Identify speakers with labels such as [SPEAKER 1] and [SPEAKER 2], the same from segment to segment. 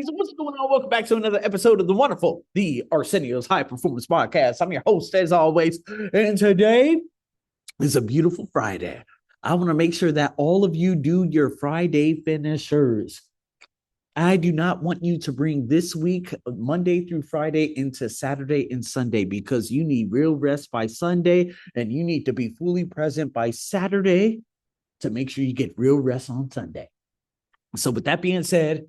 [SPEAKER 1] So what's going on? Welcome back to another episode of the wonderful, the Arsenio's High Performance Podcast. I'm your host, as always, and today is a beautiful Friday. I want to make sure that all of you do your Friday finishers. I do not want you to bring this week, Monday through Friday, into Saturday and Sunday because you need real rest by Sunday and you need to be fully present by Saturday to make sure you get real rest on Sunday. So, with that being said,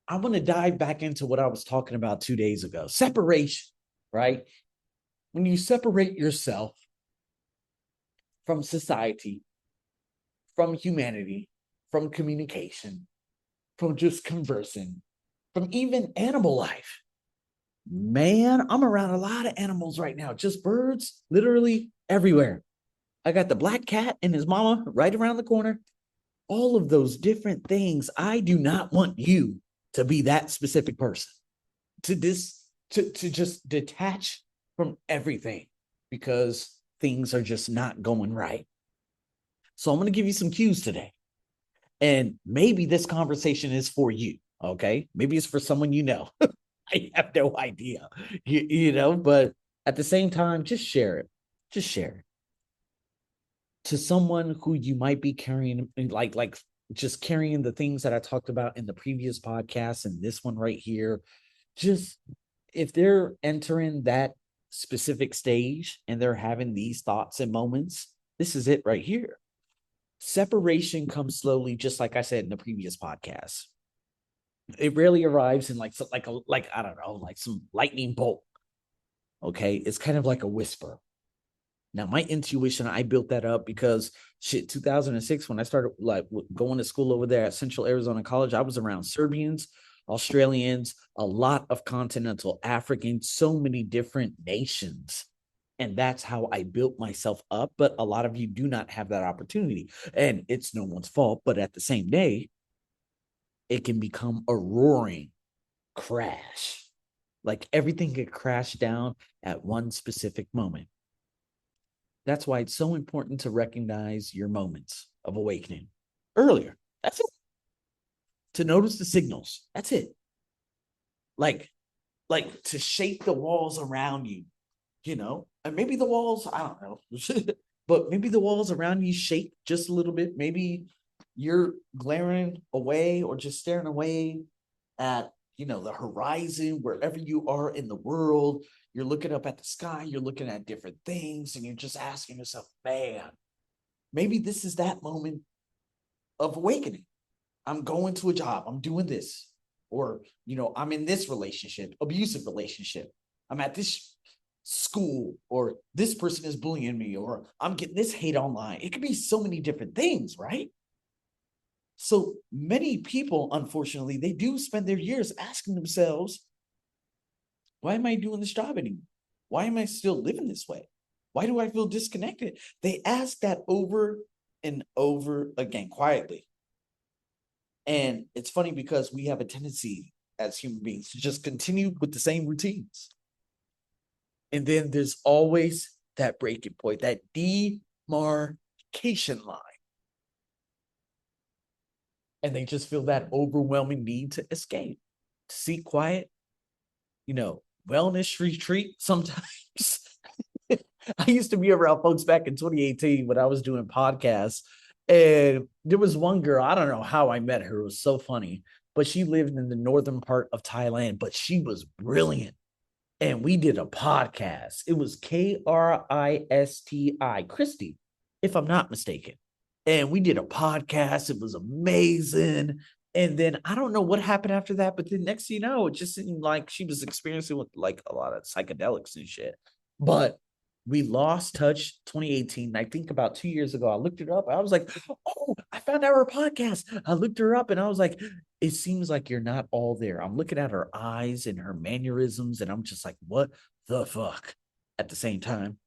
[SPEAKER 1] I want to dive back into what I was talking about 2 days ago. Separation, right? When you separate yourself from society, from humanity, from communication, from just conversing, from even animal life. Man, I'm around a lot of animals right now, just birds literally everywhere. I got the black cat and his mama right around the corner. All of those different things. I do not want you to be that specific person, to just detach from everything because things are just not going right. So I'm going to give you some cues today. And maybe this conversation is for you, okay? Maybe it's for someone you know. I have no idea, but at the same time, just share it. Just share it. To someone who you might be carrying, like just carrying the things that I talked about in the previous podcast and this one right here, just if they're entering that specific stage and they're having these thoughts and moments, this is it right here. Separation comes slowly, just like I said in the previous podcast. It rarely arrives in like I don't know, like some lightning bolt. Okay, it's kind of like a whisper. Now, my intuition, I built that up because 2006, when I started like going to school over there at Central Arizona College, I was around Serbians, Australians, a lot of continental Africans, so many different nations. And that's how I built myself up. But a lot of you do not have that opportunity. And it's no one's fault. But at the same day, it can become a roaring crash. Like everything could crash down at one specific moment. That's why it's so important to recognize your moments of awakening earlier. That's it. To notice the signals. That's it. Like to shake the walls around you, and maybe the walls, I don't know, but maybe the walls around you shake just a little bit. Maybe you're glaring away or just staring away at, the horizon, wherever you are in the world. You're looking up at the sky, you're looking at different things, and you're just asking yourself, man, maybe this is that moment of awakening. I'm going to a job, I'm doing this, or, I'm in this relationship, abusive relationship. I'm at this school, or this person is bullying me, or I'm getting this hate online. It could be so many different things, right? So many people, unfortunately, they do spend their years asking themselves, why am I doing this job anymore? Why am I still living this way? Why do I feel disconnected? They ask that over and over again, quietly. And it's funny because we have a tendency as human beings to just continue with the same routines. And then there's always that breaking point, that demarcation line. And they just feel that overwhelming need to escape, to seek quiet, wellness retreat sometimes. I used to be around folks back in 2018 when I was doing podcasts. And there was one girl, I don't know how I met her. It was so funny, but she lived in the northern part of Thailand, but she was brilliant. And we did a podcast. It was Kristi, Christy, if I'm not mistaken. And we did a podcast. It was amazing. And then I don't know what happened after that, but then next thing you know, it just seemed like she was experiencing with like a lot of psychedelics and shit. But we lost touch 2018. I think about 2 years ago, I looked it up. I was like, oh, I found out her podcast. I looked her up and I was like, it seems like you're not all there. I'm looking at her eyes and her mannerisms, and I'm just like, what the fuck? At the same time,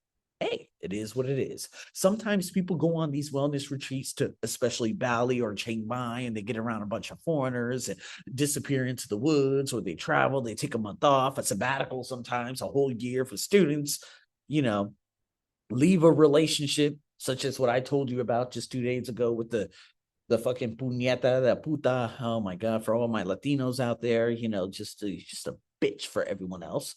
[SPEAKER 1] hey, it is what it is. Sometimes people go on these wellness retreats to especially Bali or Chiang Mai, and they get around a bunch of foreigners and disappear into the woods, or they travel, they take a month off, a sabbatical, sometimes a whole year for students, leave a relationship, such as what I told you about just 2 days ago with the the fucking puñeta, the puta. Oh my god, for all my Latinos out there, just a bitch for everyone else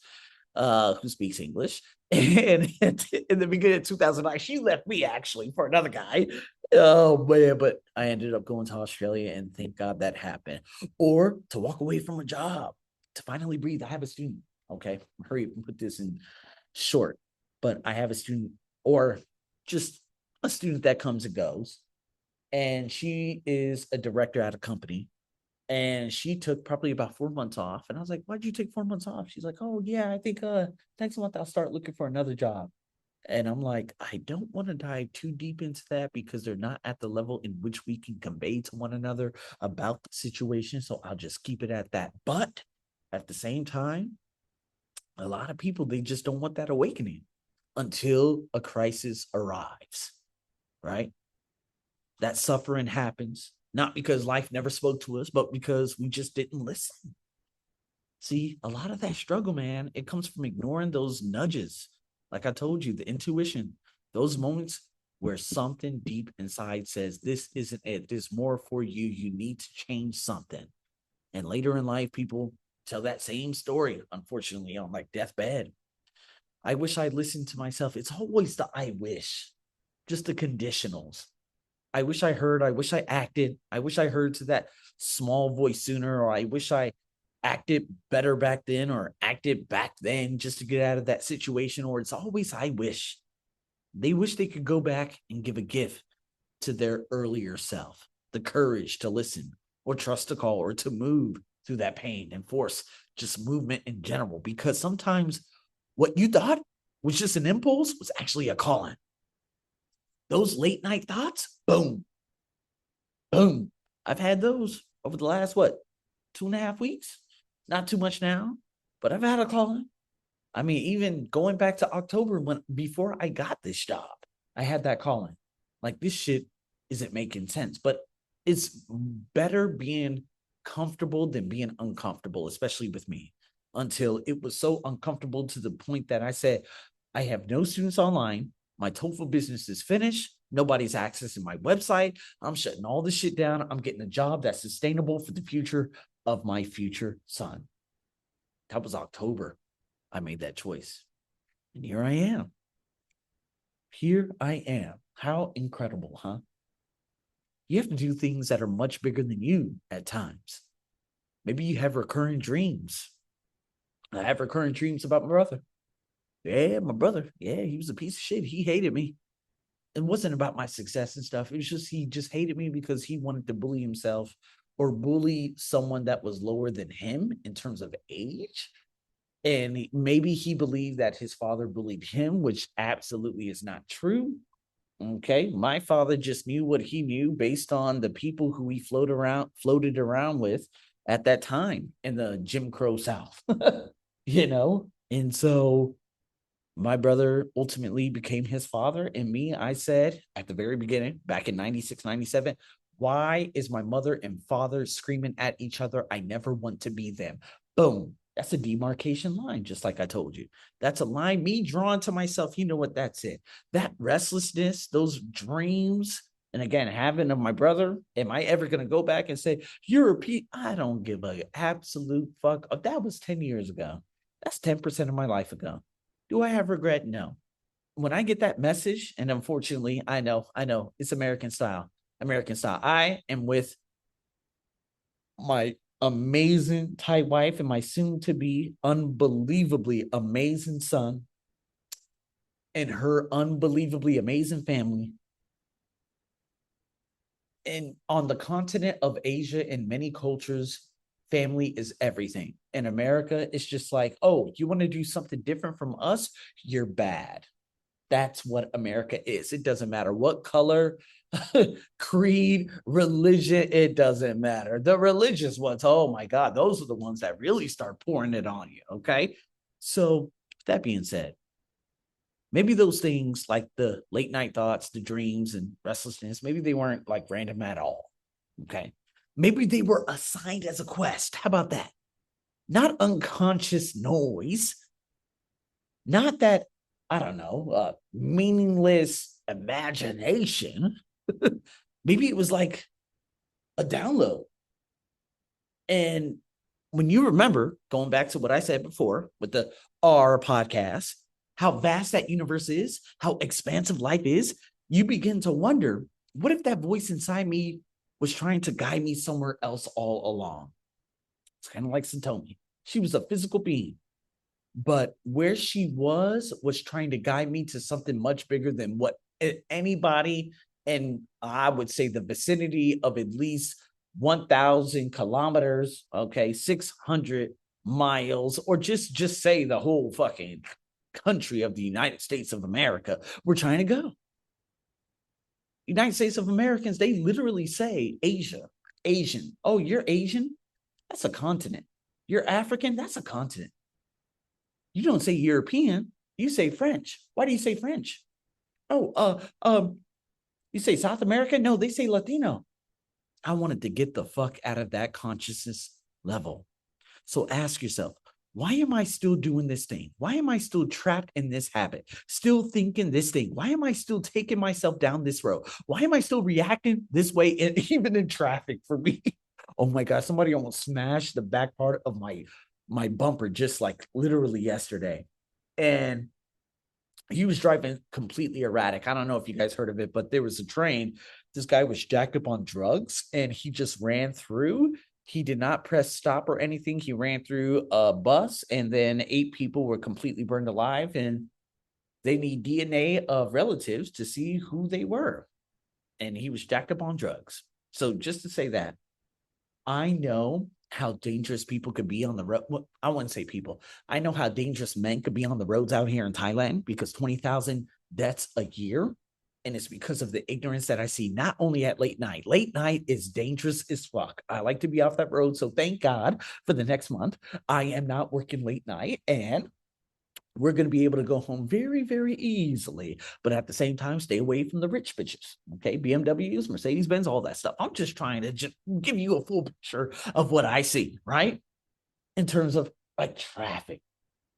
[SPEAKER 1] who speaks English. And in the beginning of 2009, she left me actually for another guy. Oh man, but I ended up going to Australia, and thank God that happened. Or to walk away from a job, to finally breathe. I have a student. Okay, hurry up and put this in short, but I have a student, or just a student that comes and goes, and she is a director at a company, and she took probably about 4 months off, and I was like, why'd you take 4 months off? She's like, oh yeah, I think next month I'll start looking for another job. And I'm like, I don't want to dive too deep into that because they're not at the level in which we can convey to one another about the situation, so I'll just keep it at that. But at the same time, a lot of people, they just don't want that awakening until a crisis arrives, right? That suffering happens, not because life never spoke to us, but because we just didn't listen. See, a lot of that struggle, man, it comes from ignoring those nudges. Like I told you, the intuition, those moments where something deep inside says, this isn't it. There's more for you. You need to change something. And later in life, people tell that same story, unfortunately, on like deathbed. I wish I'd listened to myself. It's always the I wish, just the conditionals. I wish I heard, I wish I acted, I wish I heard to that small voice sooner, or I wish I acted better back then or acted back then just to get out of that situation. Or it's always I wish. They wish they could go back and give a gift to their earlier self, the courage to listen or trust a call or to move through that pain and force just movement in general. Because sometimes what you thought was just an impulse was actually a calling. Those late night thoughts, boom, boom. I've had those over the last, 2.5 weeks? Not too much now, but I've had a calling. I mean, even going back to October, before I got this job, I had that calling. Like, this shit isn't making sense, but it's better being comfortable than being uncomfortable, especially with me, until it was so uncomfortable to the point that I said, I have no students online. My TOEFL business is finished. Nobody's accessing my website. I'm shutting all this shit down. I'm getting a job that's sustainable for the future of my future son. That was October. I made that choice. And here I am. Here I am. How incredible, huh? You have to do things that are much bigger than you at times. Maybe you have recurring dreams. I have recurring dreams about my brother. Yeah, my brother. Yeah, he was a piece of shit. He hated me. It wasn't about my success and stuff. It was just, he just hated me because he wanted to bully himself or bully someone that was lower than him in terms of age. And maybe he believed that his father bullied him, which absolutely is not true. Okay. My father just knew what he knew based on the people who he floated around with at that time in the Jim Crow South, And so my brother ultimately became his father. And me, I said at the very beginning, back in 96, 97, why is my mother and father screaming at each other? I never want to be them. Boom. That's a demarcation line, just like I told you. That's a line, me drawn to myself. You know what that's it. That restlessness, those dreams, and again, having of my brother, am I ever going to go back and say, you're a I don't give a absolute fuck. That was 10 years ago. That's 10% of my life ago. Do I have regret? No. When I get that message, and unfortunately, I know, it's American style. I am with my amazing tight wife and my soon to be unbelievably amazing son and her unbelievably amazing family. And on the continent of Asia, in many cultures, family is everything. In America, it's just like, oh, you want to do something different from us? You're bad. That's what America is. It doesn't matter what color, creed, religion, it doesn't matter. The religious ones, oh my God, those are the ones that really start pouring it on you. Okay. So, that being said, maybe those things like the late night thoughts, the dreams and restlessness, maybe they weren't like random at all. Okay. Maybe they were assigned as a quest. How about that? Not unconscious noise, not that, I don't know, meaningless imagination. Maybe it was like a download. And when you remember, going back to what I said before with the R podcast, how vast that universe is, how expansive life is, you begin to wonder, what if that voice inside me was trying to guide me somewhere else all along? It's kind of like Satomi. She was a physical being, but where she was trying to guide me to something much bigger than what anybody, and I would say the vicinity of at least 1,000 kilometers, okay, 600 miles, or just say the whole fucking country of the United States of America, we're trying to go. United States of Americans, they literally say Asia, Asian. Oh, you're Asian? That's a continent. You're African? That's a continent. You don't say European, you say French. Why do you say French? Oh, you say South American? No, they say Latino. I wanted to get the fuck out of that consciousness level. So ask yourself, why am I still doing this thing? Why am I still trapped in this habit? Still thinking this thing? Why am I still taking myself down this road? Why am I still reacting this way, even in traffic for me? Oh my God, somebody almost smashed the back part of my bumper just like literally yesterday. And he was driving completely erratic. I don't know if you guys heard of it, but there was a train. This guy was jacked up on drugs and he just ran through. He did not press stop or anything. He ran through a bus and then 8 people were completely burned alive. And they need DNA of relatives to see who they were. And he was jacked up on drugs. So just to say that, I know how dangerous people could be on the road. Well, I wouldn't say people. I know how dangerous men could be on the roads out here in Thailand because 20,000 deaths a year. And it's because of the ignorance that I see, not only at late night. Late night is dangerous as fuck. I like to be off that road. So thank God for the next month, I am not working late night. And we're going to be able to go home very, very easily. But at the same time, stay away from the rich bitches. Okay. BMWs, Mercedes Benz, all that stuff. I'm just trying to just give you a full picture of what I see, right? In terms of like traffic.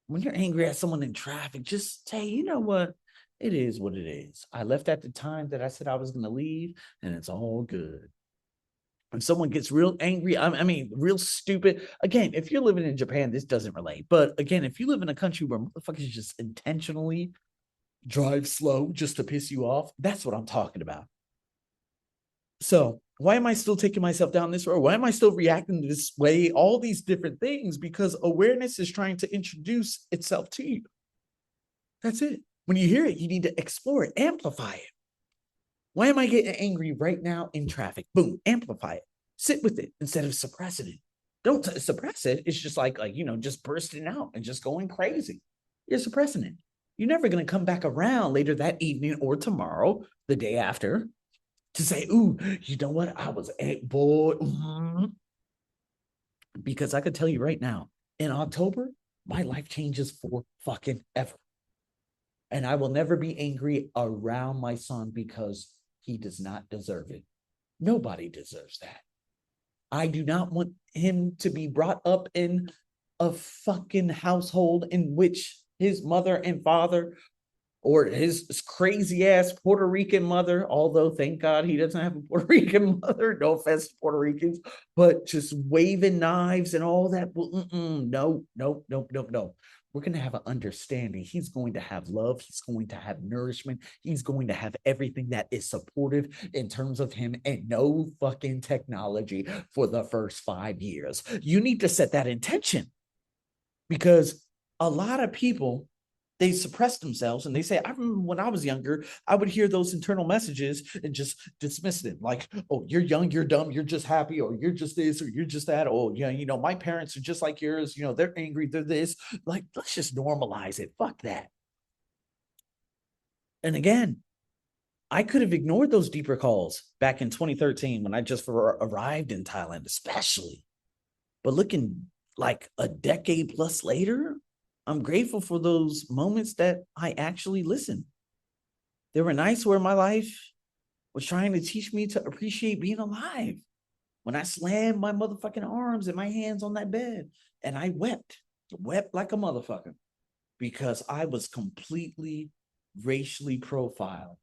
[SPEAKER 1] When you're angry at someone in traffic, just say, you know what? It is what it is. I left at the time that I said I was going to leave, and it's all good. When someone gets real angry, I mean, real stupid. Again, if you're living in Japan, this doesn't relate. But again, if you live in a country where motherfuckers just intentionally drive slow just to piss you off, that's what I'm talking about. So why am I still taking myself down this road? Why am I still reacting this way? All these different things, because awareness is trying to introduce itself to you. That's it. When you hear it, you need to explore it, amplify it. Why am I getting angry right now in traffic? Boom, amplify it. Sit with it instead of suppressing it. Don't suppress it. It's just like, just bursting out and just going crazy. You're suppressing it. You're never going to come back around later that evening or tomorrow, the day after, to say, ooh, you know what? I was bored. Mm-hmm. Because I could tell you right now, in October, my life changes for fucking ever. And I will never be angry around my son because he does not deserve it. Nobody deserves that. I do not want him to be brought up in a fucking household in which his mother and father, or his crazy ass Puerto Rican mother, although thank God he doesn't have a Puerto Rican mother, no offense to Puerto Ricans, but just waving knives and all that. No. We're going to have an understanding. He's going to have love. He's going to have nourishment. He's going to have everything that is supportive in terms of him, and no fucking technology for the first 5 years. You need to set that intention, because a lot of people, they suppress themselves and they say, I remember when I was younger, I would hear those internal messages and just dismiss them. Like, oh, you're young, you're dumb, you're just happy, or you're just this, or you're just that. Oh, yeah, my parents are just like yours. They're angry, they're this. Like, let's just normalize it. Fuck that. And again, I could have ignored those deeper calls back in 2013 when I just arrived in Thailand, especially. But looking like a decade plus later, I'm grateful for those moments that I actually listened. There were nights where my life was trying to teach me to appreciate being alive. When I slammed my motherfucking arms and my hands on that bed, and I wept like a motherfucker, because I was completely racially profiled.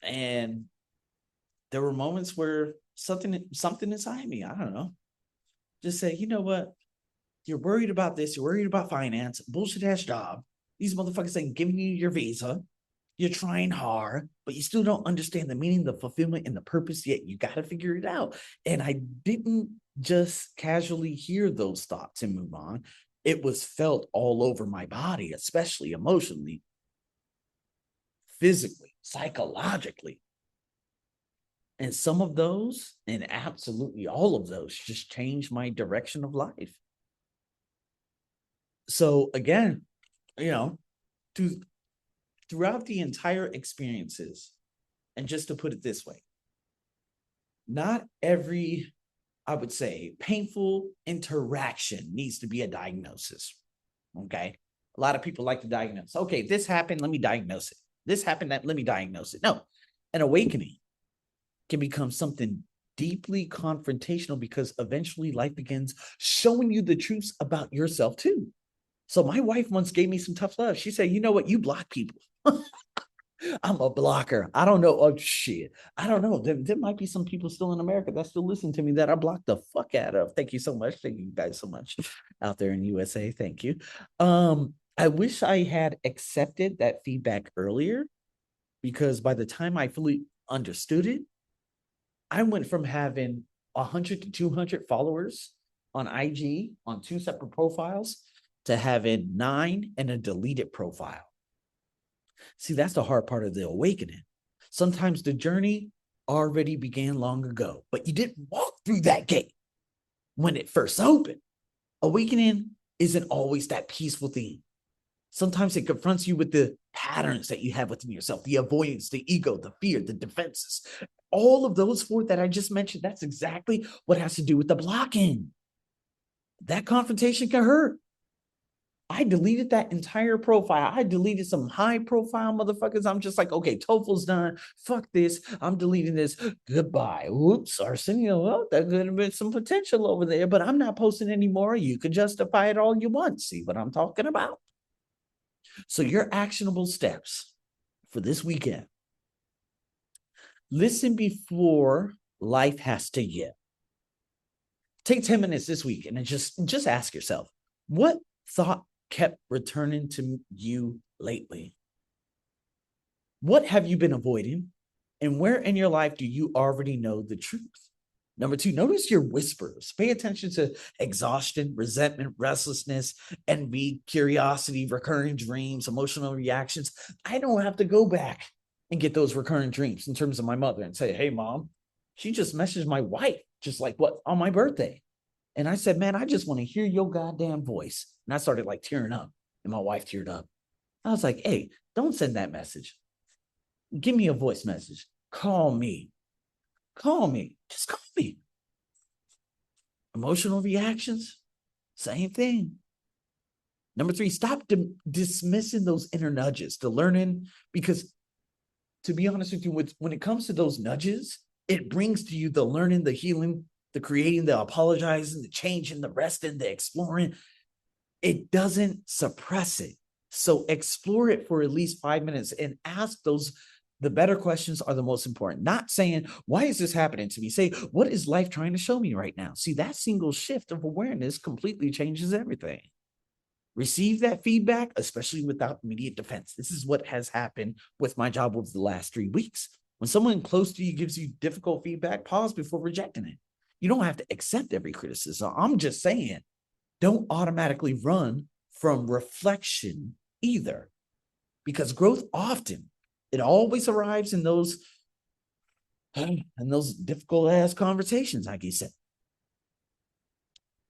[SPEAKER 1] And there were moments where something inside me, I don't know, just say, you know what? You're worried about this. You're worried about finance, bullshit ass job. These motherfuckers ain't giving you your visa. You're trying hard, but you still don't understand the meaning, the fulfillment, and the purpose yet. You got to figure it out. And I didn't just casually hear those thoughts and move on. It was felt all over my body, especially emotionally, physically, psychologically. And some of those, and absolutely all of those, just changed my direction of life. So again, you know, throughout the entire experiences, and just to put it this way, not every, I would say, painful interaction needs to be a diagnosis. Okay. A lot of people like to diagnose. Okay, this happened, let me diagnose it. This happened, let me diagnose it. No, an awakening can become something deeply confrontational because eventually life begins showing you the truths about yourself too. So my wife once gave me some tough love. She said, you know what? You block people. I'm a blocker. I don't know. Oh, shit. I don't know. There might be some people still in America that still listen to me that I blocked the fuck out of. Thank you so much. Thank you guys so much out there in USA. Thank you. I wish I had accepted that feedback earlier, because by the time I fully understood it, I went from having 100 to 200 followers on IG on 2 separate profiles to having 9 and a deleted profile. See, that's the hard part of the awakening. Sometimes the journey already began long ago, but you didn't walk through that gate when it first opened. Awakening isn't always that peaceful thing. Sometimes it confronts you with the patterns that you have within yourself, the avoidance, the ego, the fear, the defenses. All of those 4 that I just mentioned, that's exactly what has to do with the blocking. That confrontation can hurt. I deleted that entire profile. I deleted some high profile motherfuckers. I'm just like, okay, TOEFL's done. Fuck this. I'm deleting this. Goodbye. Whoops, Arsenio. Well, there could have been some potential over there, but I'm not posting anymore. You can justify it all you want. See what I'm talking about? So your actionable steps for this weekend. Listen before life has to yell. Take 10 minutes this week and just ask yourself, what thought kept returning to you lately? What have you been avoiding? And where in your life do you already know the truth? Number 2, notice your whispers. Pay attention to exhaustion, resentment, restlessness, envy, curiosity, recurring dreams, emotional reactions. I don't have to go back and get those recurring dreams in terms of my mother and say, hey, mom, she just messaged my wife, just like what, on my birthday. And I said, man, I just want to hear your goddamn voice. And I started like tearing up, and my wife teared up. I was like, hey, don't send that message. Give me a voice message. Call me. Call me. Just call me. Emotional reactions, same thing. Number 3, stop dismissing those inner nudges, the learning, because to be honest with you, when it comes to those nudges, it brings to you the learning, the healing, the creating, the apologizing, the changing, the resting, the exploring. It doesn't suppress it. So explore it for at least 5 minutes and ask those. The better questions are the most important. Not saying, why is this happening to me? Say, what is life trying to show me right now? See, that single shift of awareness completely changes everything. Receive that feedback, especially without immediate defense. This is what has happened with my job over the last 3 weeks. When someone close to you gives you difficult feedback, pause before rejecting it. You don't have to accept every criticism. I'm just saying, don't automatically run from reflection either, because growth often, it always arrives in those difficult ass conversations, like you said.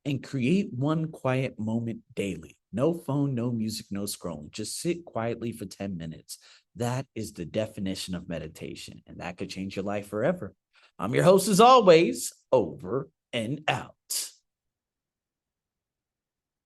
[SPEAKER 1] And create one quiet moment daily. No phone, no music, no scrolling. Just sit quietly for 10 minutes. That is the definition of meditation, and that could change your life forever. I'm your host as always, over and out.